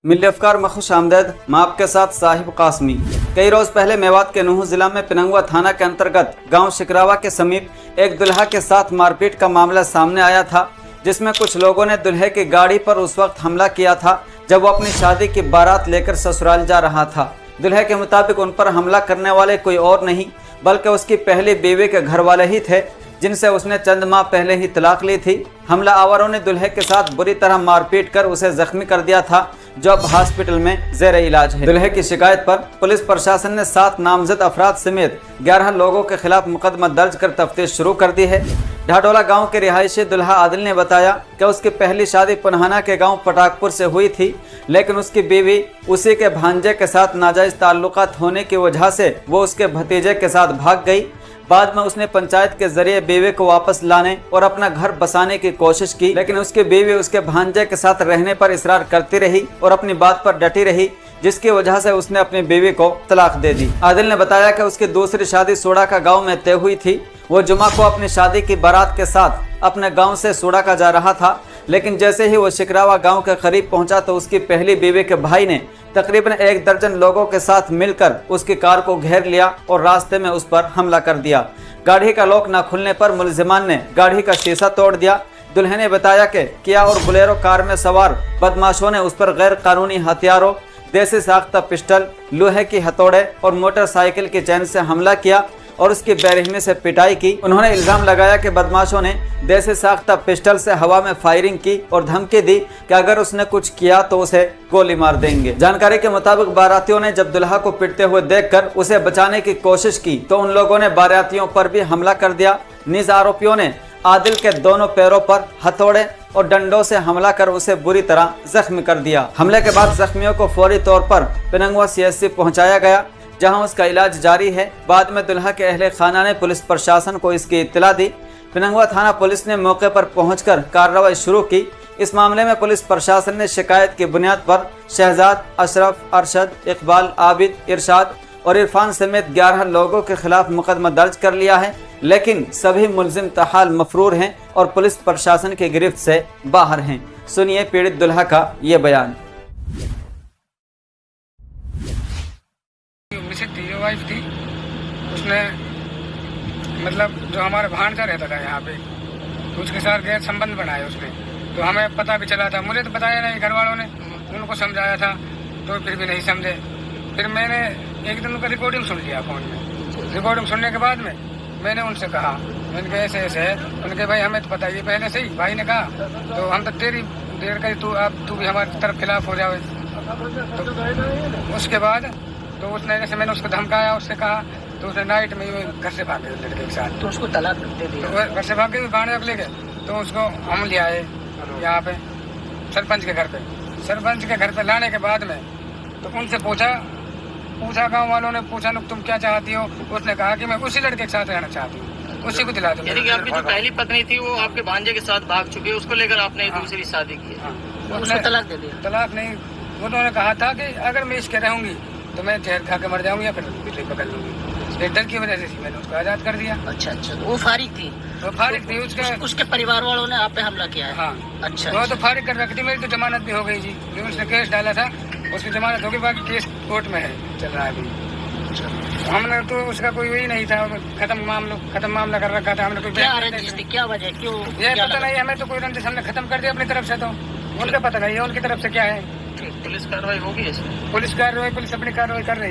मिली अफकार में खुश आमदेद। मैं आपके साथ साहिब कासमी। कई रोज पहले मेवात के नूह जिला में पिनंगवा थाना के अंतर्गत गांव शिकरावा के समीप एक दुल्हा के साथ मारपीट का मामला सामने आया था, जिसमें कुछ लोगों ने दुल्हे की गाड़ी पर उस वक्त हमला किया था जब वो अपनी शादी की बारात लेकर ससुराल जा रहा था। दुल्हे के मुताबिक उन पर हमला करने वाले कोई और नहीं बल्कि उसकी पहली बीवी के घर वाले ही थे, जिनसे उसने चंद माह पहले ही तलाक ली थी। हमला आवारों ने दुल्हे के साथ बुरी तरह मारपीट कर उसे जख्मी कर दिया था, जो अब हॉस्पिटल में जेर इलाज है। दुल्हे की शिकायत पर पुलिस प्रशासन ने 7 नामजद अफराद समेत 11 लोगों के खिलाफ मुकदमा दर्ज कर तफ्तीश शुरू कर दी है। ढाडोला गांव के रिहायशी दुल्हा आदिल ने बताया कि उसकी पहली शादी पुनहाना के गांव पटाकपुर से हुई थी, लेकिन उसकी बीवी उसी के भांजे के साथ नाजायज ताल्लुकात होने की वजह से वो उसके भतीजे के साथ भाग गई। बाद में उसने पंचायत के जरिए बीवी को वापस लाने और अपना घर बसाने की कोशिश की, लेकिन उसकी बीवी उसके भांजे के साथ रहने पर इसरार करती रही और अपनी बात पर डटी रही, जिसकी वजह से उसने अपनी बीवी को तलाक दे दी। आदिल ने बताया कि उसकी दूसरी शादी सोडा का गांव में तय हुई थी। वो जुमा को अपनी शादी की बारात के साथ अपने गांव से सोडा का जा रहा था, लेकिन जैसे ही वो शिकरावा गांव के करीब पहुंचा तो उसकी पहली बीवी के भाई ने तकरीबन 1 दर्जन लोगों के साथ मिलकर उसकी कार को घेर लिया और रास्ते में उस पर हमला कर दिया। गाड़ी का लॉक न खुलने पर मुलजिमान ने गाड़ी का शीशा तोड़ दिया। दुल्हे ने बताया कि किया और बोलेरो कार में सवार बदमाशों ने उस पर गैर कानूनी हथियारों, देसी साख्ता पिस्टल, लोहे की हथौड़े और मोटरसाइकिल की चैन से हमला किया और उसकी बेरहमी से पिटाई की। उन्होंने इल्जाम लगाया कि बदमाशों ने देसी साख्ता पिस्टल से हवा में फायरिंग की और धमकी दी कि अगर उसने कुछ किया तो उसे गोली मार देंगे। जानकारी के मुताबिक बारातियों ने जब दुल्हा को पिटते हुए देखकर उसे बचाने की कोशिश की तो उन लोगों ने बारातियों पर भी हमला कर दिया। नीज आरोपियों ने आदिल के दोनों पैरों पर हथौड़े और डंडों से हमला कर उसे बुरी तरह जख्मी कर दिया। हमले के बाद जख्मियों को फौरी तौर पर पिनंगवा CHC पहुंचाया गया, जहां उसका इलाज जारी है। बाद में दुल्हा के अहले खाना ने पुलिस प्रशासन को इसकी इत्तला दी। पिनंगवा थाना पुलिस ने मौके पर पहुंचकर कार्रवाई शुरू की। इस मामले में पुलिस प्रशासन ने शिकायत की बुनियाद पर शहजाद, अशरफ, अरशद, इकबाल, आबिद, इरशाद और इरफान समेत 11 लोगों के खिलाफ मुकदमा दर्ज कर लिया है, लेकिन सभी मुलजिम तहाल मफरूर हैं और पुलिस प्रशासन की गिरफ्त से बाहर हैं। सुनिए पीड़ित दुल्हा का ये बयान। वाइफ थी, उसने मतलब जो हमारा भांजा रहता था यहाँ पे, उसके साथ गैर संबंध बनाया उसने। तो हमें पता भी चला था, मुझे तो बताया नहीं, घर वालों ने उनको समझाया था तो फिर भी नहीं समझे। फिर मैंने एक दिन उनका रिकॉर्डिंग सुन लिया फ़ोन में। रिकॉर्डिंग सुनने के बाद में मैंने उनसे कहा, मैंने कहा ऐसे ऐसे है। उनके भाई हमें तो पता ये पहले से ही भाई ने कहा, तो हम तो तेरी देर करी, तू भी हमारी तरफ खिलाफ हो जाए। तो उसके बाद तो उसने जैसे मैंने उसको धमकाया, उससे कहा, तो उसने नाइट में घर से भाग गए लड़के के साथ। तो उसको तलाक दे दिया। तो घर से भाग गए, भांजा ले गए, तो उसको हम ले आए यहाँ पे सरपंच के घर पे। सरपंच के घर पे लाने के बाद में तो उनसे पूछा गांव वालों ने पूछा, तुम क्या चाहती हो? उसने कहा कि मैं उसी लड़के के साथ रहना चाहती हूँ, उसी को दिला दूँ। यानी कि आपकी जो पहली पत्नी थी वो आपके भांजे के साथ भाग चुकी है, उसको लेकर आपने दूसरी शादी की है। उसने तलाक दे दिया? तलाक नहीं, उन्होंने कहा था कि अगर मैं इसके रहूंगी तो मैं जहर खा के मर जाऊंगी या फिर बिजली पकड़ लूंगी। डर की वजह से मैंने उसको आजाद कर दिया। अच्छा, तो वो फारिग थी? वो फारिग थी। उसके परिवार वालों ने आप पे हमला किया है? हाँ। अच्छा, वो तो फारिग कर रखी थी। मेरी तो जमानत भी हो गई जी, उसने केस डाला था, उसकी जमानत हो गई, बाकी केस कोर्ट में है, चल रहा है अभी। हमने तो उसका कोई वही नहीं था, खत्म मामला कर रखा था हमने। कोई क्या वजह, क्यों ये पता नहीं हमें, तो कोई रंजिश हमने खत्म कर दिया अपनी तरफ से। तो उनका पता नहीं है उनकी तरफ से क्या है। पुलिस कार्रवाई होगी इसमें? पुलिस अपनी कार्रवाई कर रही है।